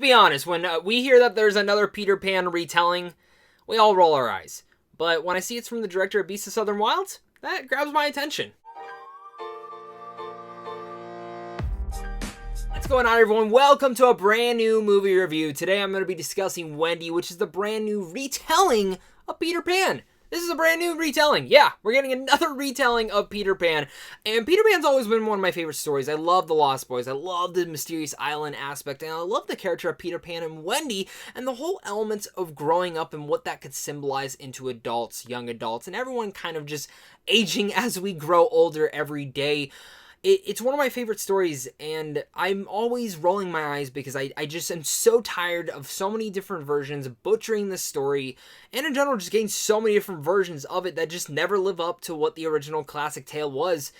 be honest, when we hear that there's another Peter Pan retelling, we all roll our eyes. But when I see it's from the director of Beasts of Southern Wilds, that grabs my attention. What's going on, everyone? Welcome to a brand new movie review. Today I'm going to be discussing Wendy, which is the brand new retelling of Peter Pan. This is a brand new retelling. Yeah, we're getting another retelling of Peter Pan. And Peter Pan's always been one of my favorite stories. I love the Lost Boys. I love the mysterious island aspect. And I love the character of Peter Pan and Wendy and the whole elements of growing up and what that could symbolize into adults, young adults, and everyone kind of just aging as we grow older every day. It's one of my favorite stories, and I'm always rolling my eyes because I just am so tired of so many different versions butchering the story, and in general just getting so many different versions of it that just never live up to what the original classic tale was.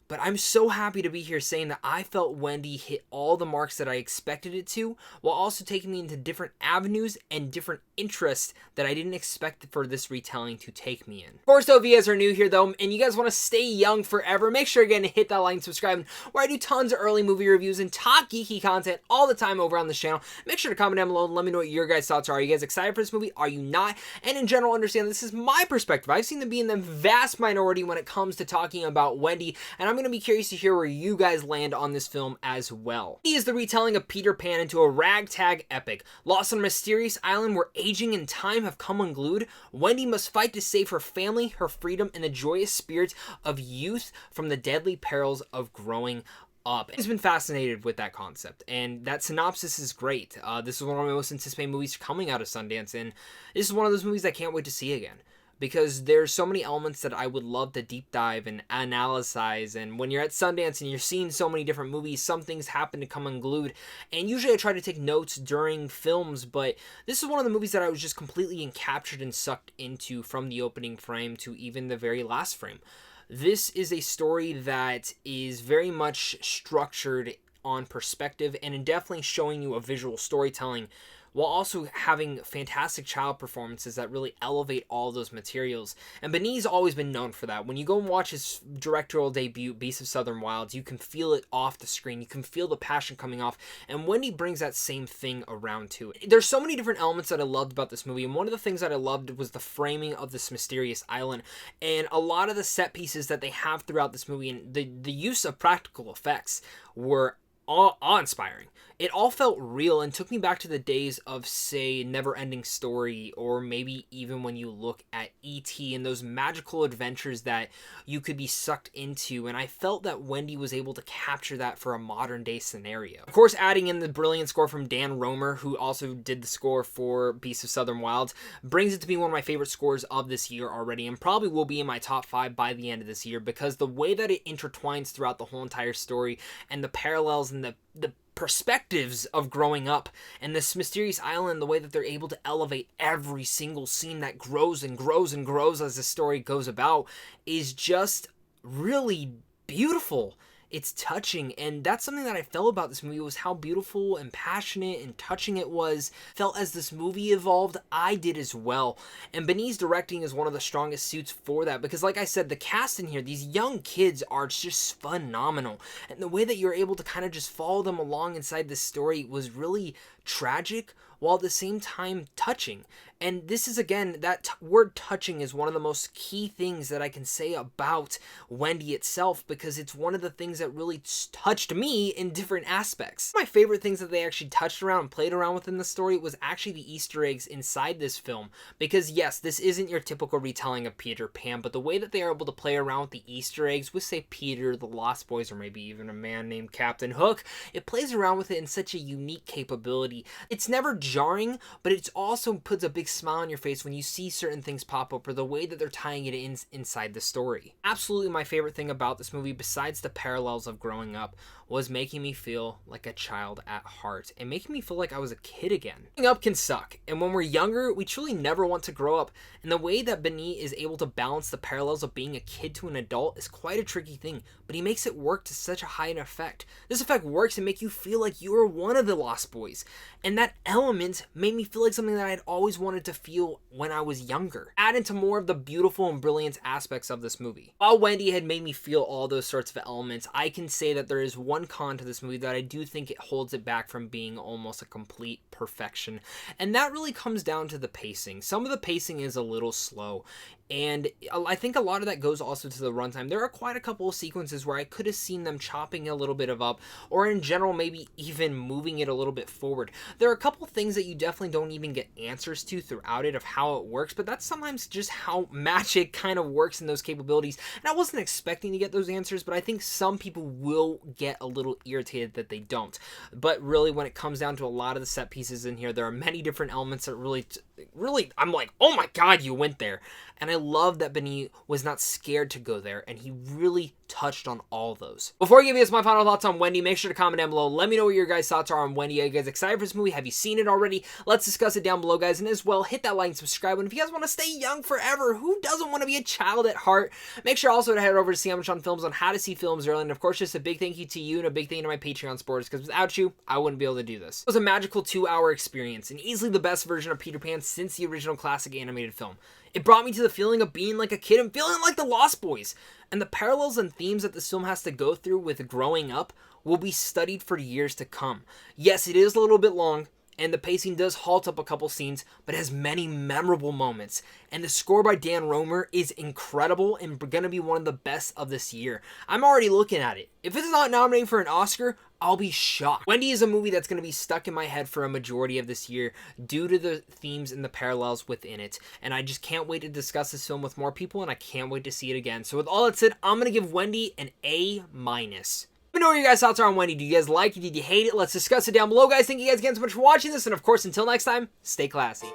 But I'm so happy to be here saying that I felt Wendy hit all the marks that I expected it to, while also taking me into different avenues and different interests that I didn't expect for this retelling to take me in. Of course, though, if you guys are new here, though, and you guys want to stay young forever, make sure again to hit that like and subscribe, where I do tons of early movie reviews and top geeky content all the time over on this channel. Make sure to comment down below and let me know what your guys' thoughts are. Are you guys excited for this movie? Are you not? And in general, understand this is my perspective. I've seen them be in the vast minority when it comes to talking about Wendy, and I'm going to be curious to hear where you guys land on this film as well. He is the retelling of Peter Pan into a ragtag epic. Lost on a mysterious island where aging and time have come unglued, Wendy must fight to save her family, her freedom, and the joyous spirit of youth from the deadly perils of growing up. I've been fascinated with that concept, and that synopsis is great. This is one of my most anticipated movies coming out of Sundance, and this is one of those movies I can't wait to see again, because there's so many elements that I would love to deep dive and analyze. And when you're at Sundance and you're seeing so many different movies, some things happen to come unglued. And usually I try to take notes during films, but this is one of the movies that I was just completely encaptured and sucked into from the opening frame to even the very last frame. This is a story that is very much structured on perspective and in definitely showing you a visual storytelling, while also having fantastic child performances that really elevate all those materials. And Benh's always been known for that. When you go and watch his directorial debut, Beasts of Southern Wilds, you can feel it off the screen. You can feel the passion coming off, and Wendy brings that same thing around too. There's so many different elements that I loved about this movie, and one of the things that I loved was the framing of this mysterious island, and a lot of the set pieces that they have throughout this movie, and the use of practical effects were awe-inspiring. It all felt real and took me back to the days of, say, Never-Ending Story, or maybe even when you look at E.T. and those magical adventures that you could be sucked into, and I felt that Wendy was able to capture that for a modern-day scenario. Of course, adding in the brilliant score from Dan Romer, who also did the score for Beasts of Southern Wilds, brings it to be one of my favorite scores of this year already, and probably will be in my top 5 by the end of this year, because the way that it intertwines throughout the whole entire story, and the parallels and the perspectives of growing up, and this mysterious island, the way that they're able to elevate every single scene that grows and grows and grows as the story goes about, is just really beautiful. It's touching, and that's something that I felt about this movie, was how beautiful and passionate and touching it was. Felt as this movie evolved, I did as well. And Benh's directing is one of the strongest suits for that, because like I said, the cast in here, these young kids are just phenomenal. And the way that you're able to kind of just follow them along inside this story was really tragic, while at the same time touching. And this is, again, that word touching is one of the most key things that I can say about Wendy itself, because it's one of the things that really touched me in different aspects. My favorite things that they actually touched around and played around with in the story was actually the Easter eggs inside this film, because yes, this isn't your typical retelling of Peter Pan, but the way that they are able to play around with the Easter eggs with, say, Peter, the Lost Boys, or maybe even a man named Captain Hook, it plays around with it in such a unique capability. It's never jarring, but it also puts a big smile on your face when you see certain things pop up, or the way that they're tying it in inside the story. Absolutely my favorite thing about this movie, besides the parallels of growing up, was making me feel like a child at heart and making me feel like I was a kid again. Growing up can suck, and when we're younger, we truly never want to grow up, and the way that Benh is able to balance the parallels of being a kid to an adult is quite a tricky thing, but he makes it work to such a high effect. This effect works to make you feel like you are one of the Lost Boys, and that element made me feel like something that I had always wanted to feel when I was younger. Add into more of the beautiful and brilliant aspects of this movie. While Wendy had made me feel all those sorts of elements, I can say that there is one one con to this movie that I do think it holds it back from being almost a complete perfection, and that really comes down to the pacing. Some of the pacing is a little slow, and I think a lot of that goes also to the runtime. There are quite a couple of sequences where I could have seen them chopping a little bit of up, or in general maybe even moving it a little bit forward. There are a couple things that you definitely don't even get answers to throughout it of how it works, but that's sometimes just how magic kind of works in those capabilities. And I wasn't expecting to get those answers, but I think some people will get a little irritated that they don't. But really, when it comes down to a lot of the set pieces in here, there are many different elements that really, I'm like, oh my god, you went there. And I love that Benh was not scared to go there, and he really touched on all those. Before I give you guys my final thoughts on Wendy, make sure to comment down below. Let me know what your guys' thoughts are on Wendy. Are you guys excited for this movie? Have you seen it already? Let's discuss it down below, guys. And as well, hit that like and subscribe. And if you guys want to stay young forever, who doesn't want to be a child at heart? Make sure also to head over to Cinematography Films on how to see films early. And of course, just a big thank you to you and a big thank you to my Patreon supporters, because without you, I wouldn't be able to do this. It was a magical 2-hour experience, and easily the best version of Peter Pan since the original classic animated film. It brought me to the feeling of being like a kid and feeling like the Lost Boys. And the parallels and themes that this film has to go through with growing up will be studied for years to come. Yes, it is a little bit long, and the pacing does halt up a couple scenes, but it has many memorable moments. And the score by Dan Romer is incredible and going to be one of the best of this year. I'm already looking at it. If it's not nominated for an Oscar, I'll be shocked. Wendy is a movie that's going to be stuck in my head for a majority of this year due to the themes and the parallels within it. And I just can't wait to discuss this film with more people, and I can't wait to see it again. So with all that said, I'm going to give Wendy an A-. Let me know what your guys' thoughts are on Wendy. Do you guys like it? Did you hate it? Let's discuss it down below, guys. Thank you guys again so much for watching this. And of course, until next time, stay classy.